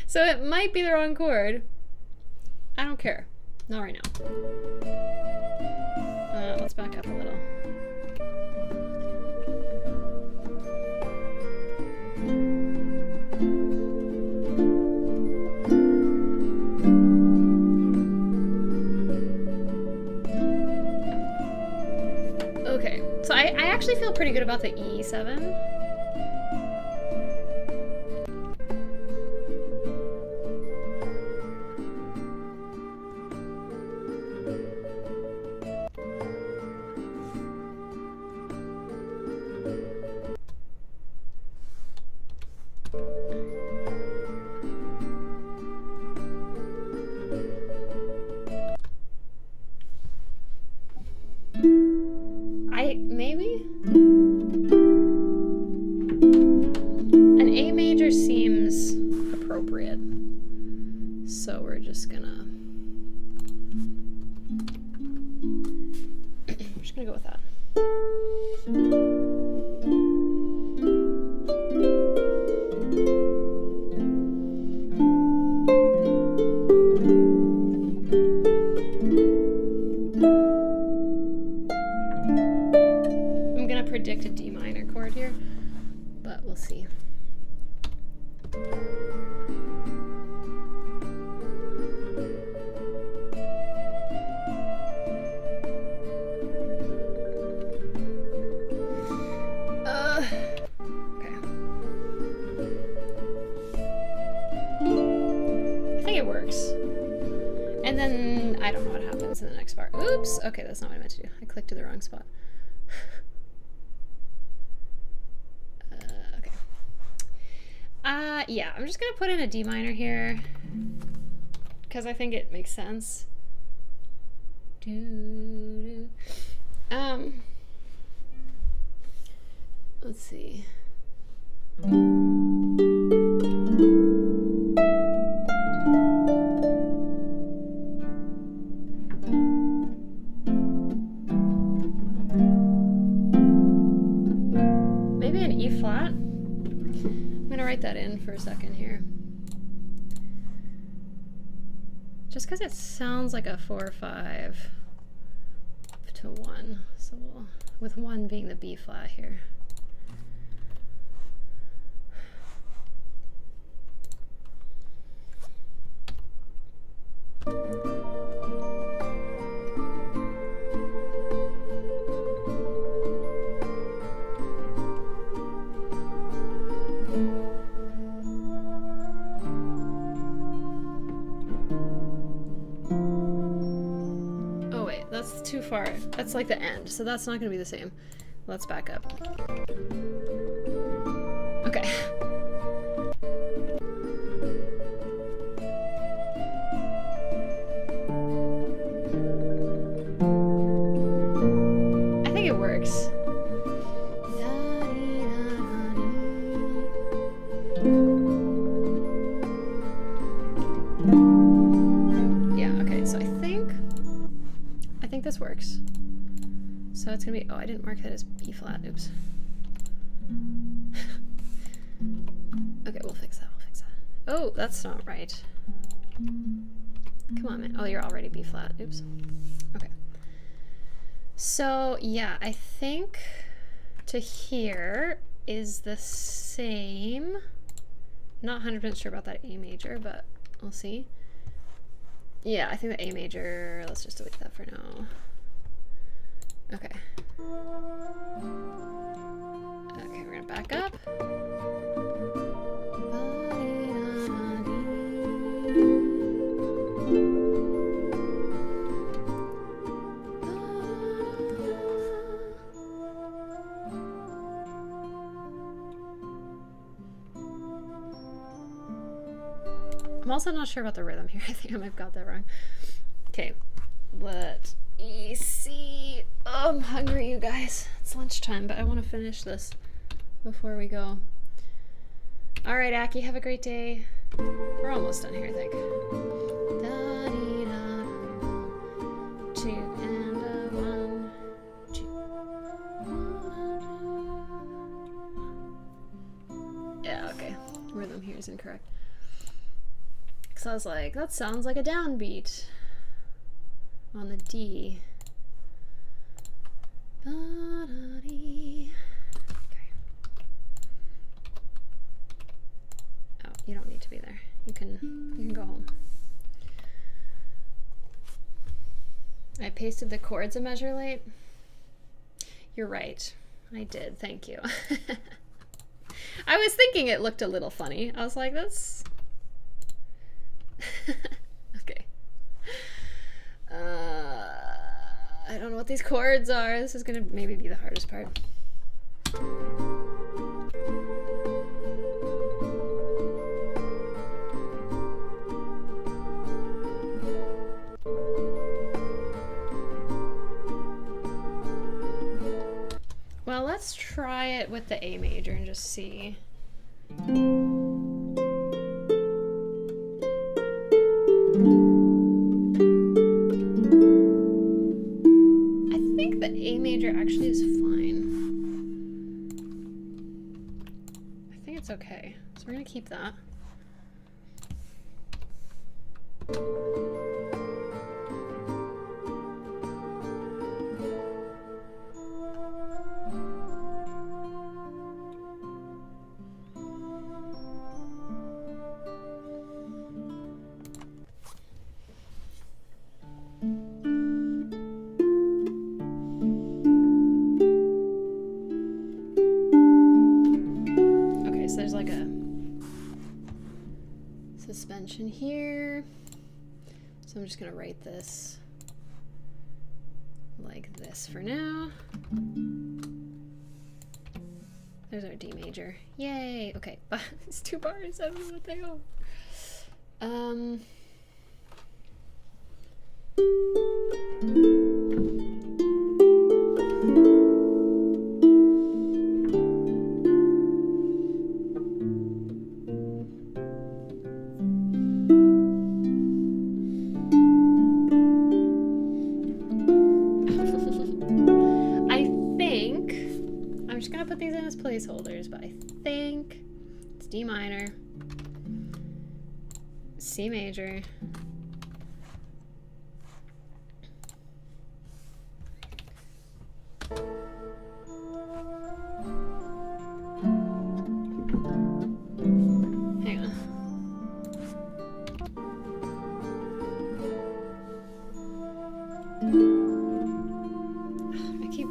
Speaker 1: So it might be the wrong chord. I don't care. Not right now. Let's back up a little. Okay, so I actually feel pretty good about the E7. I'm just gonna go with that. I'm gonna predict a D minor chord here, but we'll see. And then I don't know what happens in the next part. Oops. Okay, that's not what I meant to do. I clicked to the wrong spot. Okay. Yeah, I'm just gonna put in a D minor here because I think it makes sense. Let's see. Maybe an E flat. I'm gonna write that in for a second here. Just because it sounds like a 4 or 5 to 1. So we'll, with 1 being the B flat here. That's too far. That's like the end, so that's not going to be the same. Let's back up. Okay. I think it works. This works. So it's gonna be, oh, I didn't mark that as B flat, oops. Okay, we'll fix that, Oh, that's not right. Come on, man. Oh, you're already B flat, oops. Okay. So, yeah, I think to here is the same. Not 100% sure about that A major, but we'll see. Yeah, I think the A major, let's just delete that for now. Okay. Okay, we're gonna back up. I'm also not sure about the rhythm here. I think I might have got that wrong. Okay, let me see. Oh, I'm hungry, you guys. It's lunchtime, but I want to finish this before we go. All right, Aki, have a great day. We're almost done here, I think. Two and a 1, 2. Yeah, okay. Rhythm here is incorrect. So I was like, that sounds like a downbeat on the D. Okay. Oh, you don't need to be there. You can go home. I pasted the chords a measure late. You're right. I did. Thank you. I was thinking it looked a little funny. I was like, that's okay. I don't know what these chords are. This is gonna maybe be the hardest part. Well, let's try it with the A major and just see. keep that. Okay, so there's like a suspension here. So I'm just gonna write this like this for now. There's our D major. Yay! Okay, but it's 2 bars. I don't know what they are. I'm just gonna put these in as placeholders, but I think it's D minor, C major, hang on. I keep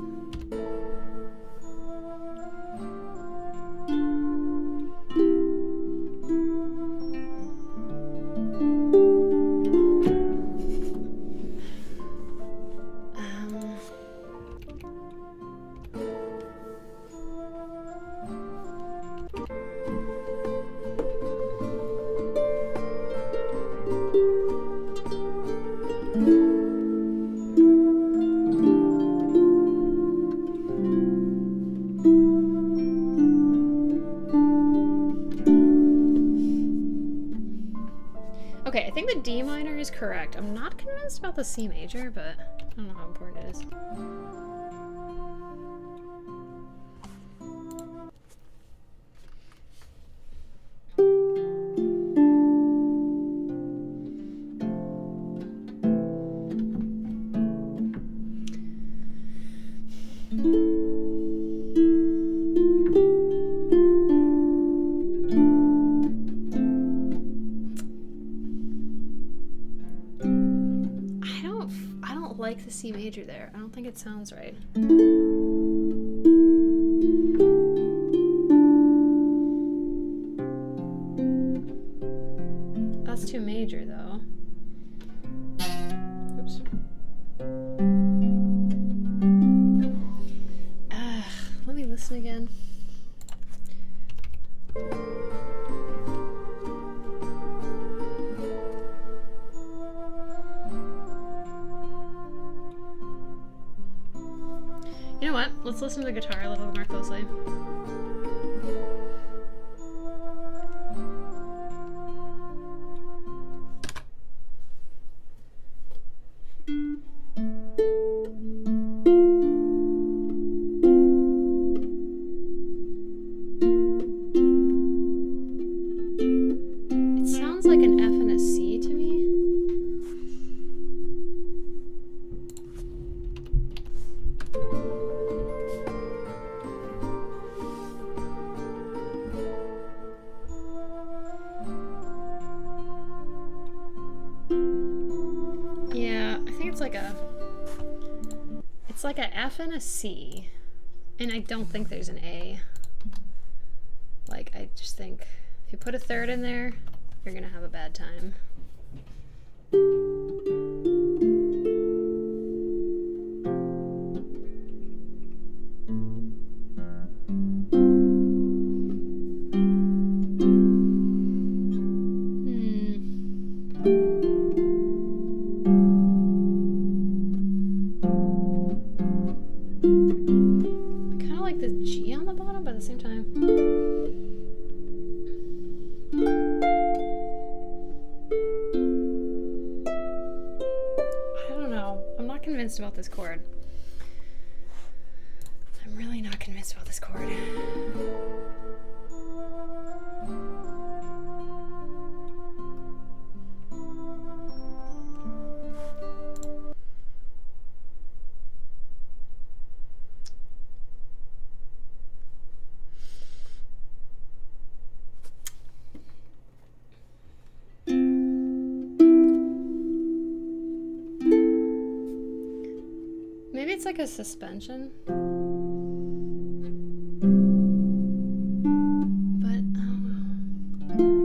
Speaker 1: okay, I think the D minor is correct. I'm not convinced about the C major, but I don't know how important it is. I don't like the C major there. I don't think it sounds right. That's too major though. Oops. Let me listen again. You know what? Let's listen to the guitar a little more closely. It sounds like an F and a C to me. Yeah, I think it's like a F and a C, and I don't think there's an A. Like, I just think if you put a third in there, you're gonna have a bad time. I kind of like the G on the bottom, but at the same time. I don't know. I'm not convinced about this chord. I'm really not convinced about this chord. it's like a suspension. But I don't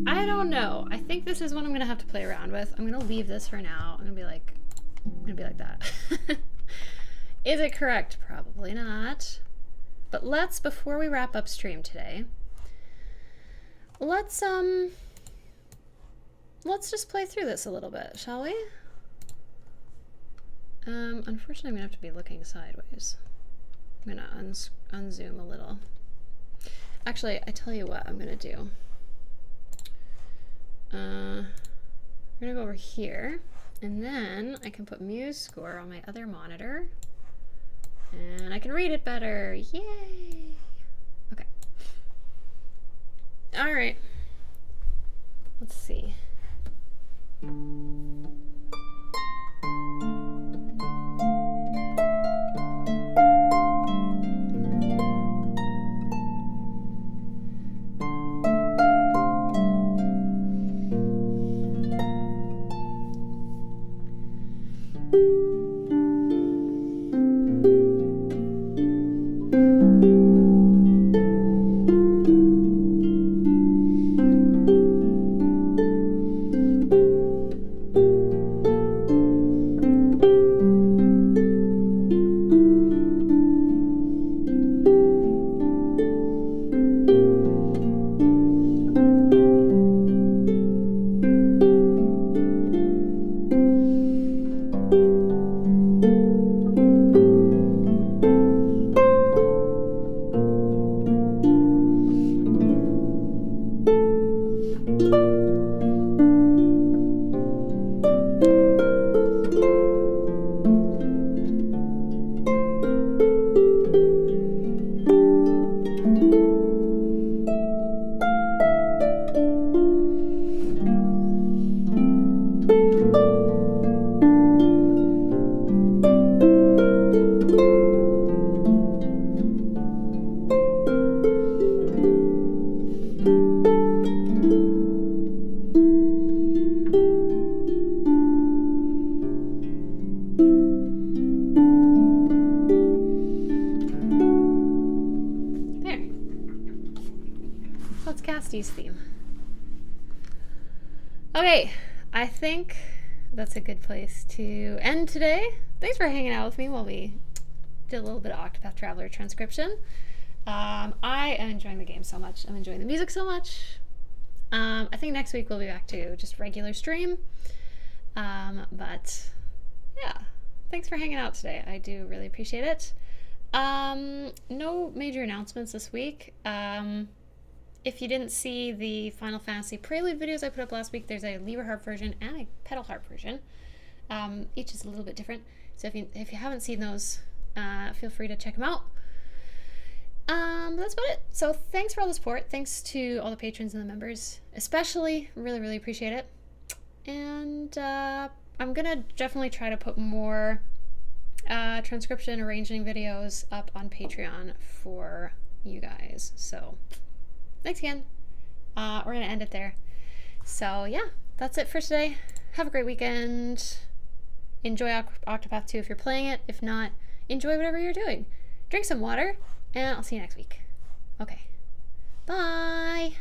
Speaker 1: know. I don't know. I think this is what I'm gonna have to play around with. I'm gonna leave this for now. I'm gonna be like that. Is it correct? Probably not. But let's, before we wrap up stream today, let's just play through this a little bit, shall we? Unfortunately, I'm gonna have to be looking sideways. I'm gonna unzoom a little. Actually, I tell you what I'm gonna do. I'm gonna go over here, and then I can put Muse Score on my other monitor, and I can read it better. Yay! Okay. All right. Let's see. Theme. Okay, I think that's a good place to end today. Thanks for hanging out with me while we did a little bit of Octopath Traveler transcription. I am enjoying the game so much. I'm enjoying the music so much. I think next week we'll be back to just regular stream. But yeah, thanks for hanging out today. I do really appreciate it. No major announcements this week. If you didn't see the Final Fantasy Prelude videos I put up last week, there's a lever harp version and a pedal harp version. Each is a little bit different. So if you haven't seen those, feel free to check them out. But that's about it. So thanks for all the support. Thanks to all the patrons and the members, especially. Really, really appreciate it. And I'm gonna definitely try to put more transcription arranging videos up on Patreon for you guys. So thanks again. We're going to end it there. So yeah, that's it for today. Have a great weekend. Enjoy Octopath 2 if you're playing it. If not, enjoy whatever you're doing. Drink some water, and I'll see you next week. Okay. Bye.